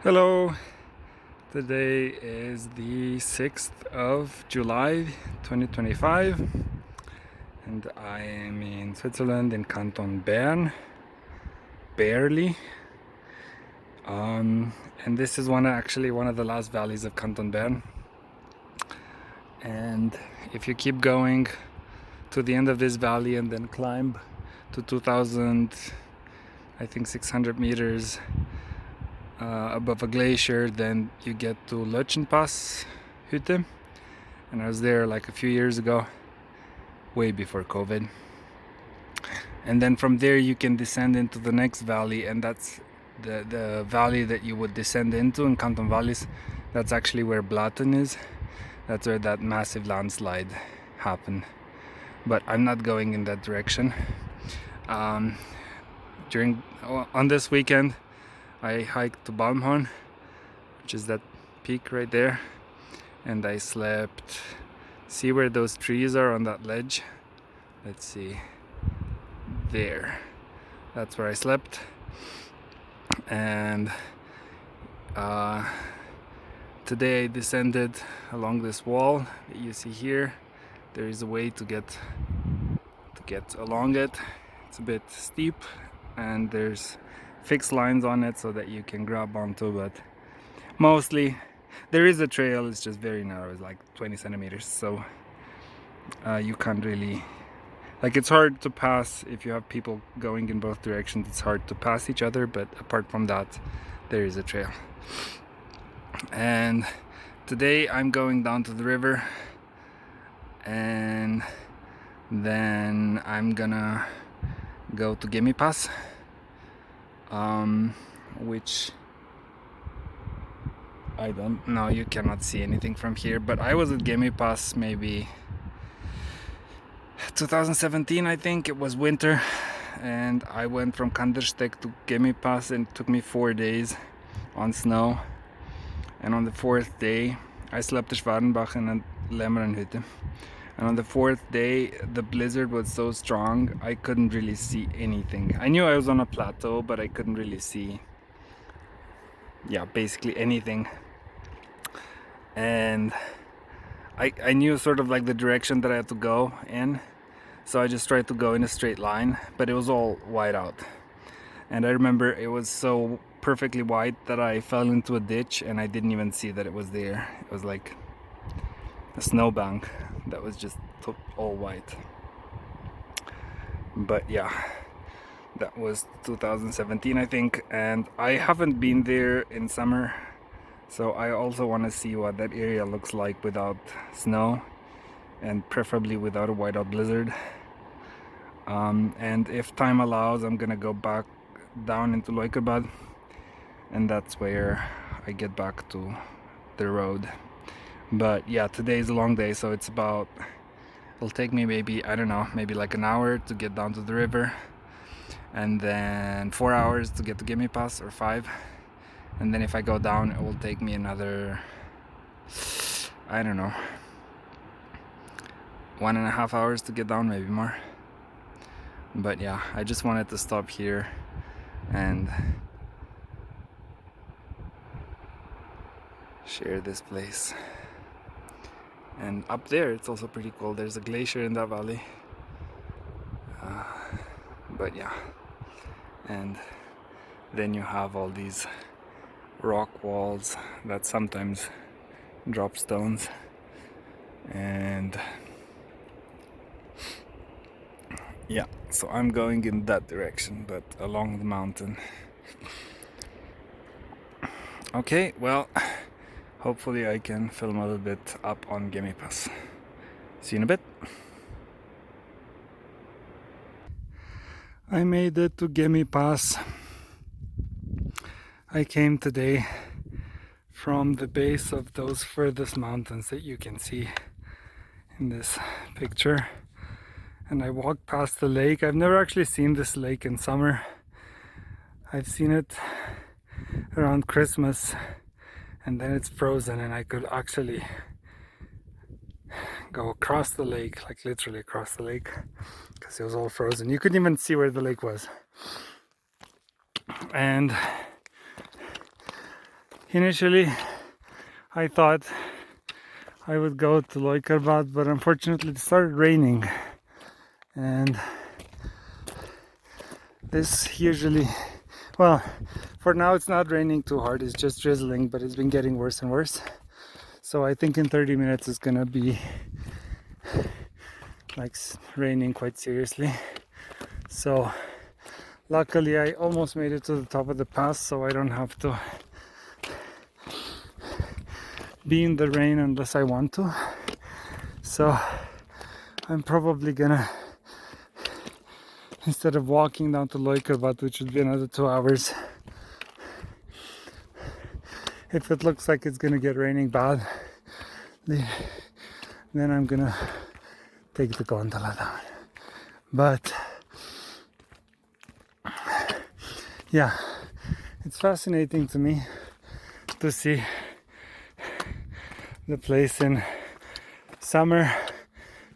Hello, today is the 6th of July 2025 and I am in Switzerland in Canton Bern, barely. And this is actually one of the last valleys of Canton Bern. And if you keep going to the end of this valley and then climb to 2,600 meters above a glacier, then you get to Balmhornhütte, and I was there like a few years ago, way before COVID. And then from there you can descend into the next valley, and that's the valley that you would descend into in Canton Valleys. That's actually where Blatten is. That's where that massive landslide happened. But I'm not going in that direction. On this weekend I hiked to Balmhorn, which is that peak right there, and I slept. See where those trees are on that ledge? Let's see. There. That's where I slept. And today I descended along this wall that you see here. There is a way to get along it. It's a bit steep, and there's fixed lines on it so that you can grab onto, but mostly there is a trail. It's just very narrow. It's like 20 centimeters, so you can't really, like, it's hard to pass if you have people going in both directions. It's hard to pass each other, but apart from that there is a trail. And today I'm going down to the river, and then I'm gonna go to Gemmipass, which I don't know, you cannot see anything from here, but I was at Gemmipass maybe 2017, I think. It was winter, and I went from Kandersteg to Gemmipass, and it took me 4 days on snow. And on the 4th day I slept at Schwarenbach in a Balmhornhütte. And on the 4th day the blizzard was so strong I couldn't really see anything. I knew I was on a plateau, but I couldn't really see, basically anything. And I knew sort of like the direction that I had to go in, so I just tried to go in a straight line, but it was all white out. And I remember it was so perfectly white that I fell into a ditch and I didn't even see that it was there. It was like a snowbank that was just all white. But yeah, that was 2017, I think, and I haven't been there in summer, so I also want to see what that area looks like without snow, and preferably without a whiteout blizzard. And if time allows, I'm gonna go back down into Leukerbad, and that's where I get back to the road. But yeah, today is a long day, so it'll take me maybe, I don't know, maybe like an hour to get down to the river, and then 4 hours to get to Gemmipass, or 5. And then if I go down, it will take me another, I don't know, 1.5 hours to get down, maybe more. But yeah, I just wanted to stop here and share this place. And up there it's also pretty cool. There's a glacier in that valley. But yeah, and then you have all these rock walls that sometimes drop stones, and yeah, so I'm going in that direction, but along the mountain. Okay, well, hopefully I can film a little bit up on Gemmipass. See you in a bit. I made it to Gemmipass. I came today from the base of those furthest mountains that you can see in this picture, and I walked past the lake. I've never actually seen this lake in summer. I've seen it around Christmas, and then it's frozen, and I could actually go across the lake, like literally across the lake, because it was all frozen. You couldn't even see where the lake was. And Initially, I thought I would go to Leukerbad, but unfortunately it started raining, and this usually, well, for now it's not raining too hard, it's just drizzling, but it's been getting worse and worse. So I think in 30 minutes it's gonna be like raining quite seriously. So luckily I almost made it to the top of the pass, so I don't have to be in the rain unless I want to. So I'm probably gonna, instead of walking down to Leukerbad, which would be another 2 hours, if it looks like it's gonna get raining bad, then I'm gonna take the gondola down. But yeah, it's fascinating to me to see the place in summer,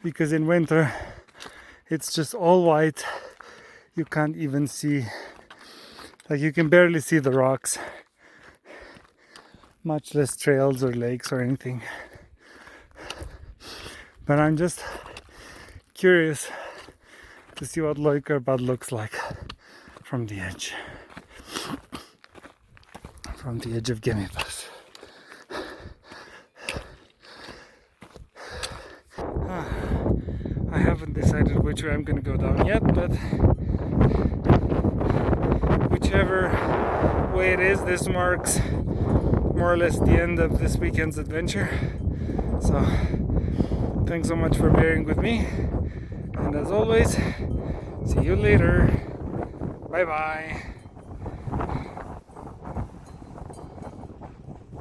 because in winter it's just all white. You can't even see, like you can barely see the rocks, much less trails or lakes or anything. But I'm just curious to see what Leukerbad looks like from the edge of Gemmipass. I haven't decided which way I'm going to go down yet, but whichever way it is, this marks more or less the end of this weekend's adventure. So thanks so much for bearing with me, and as always, see you later. Bye bye.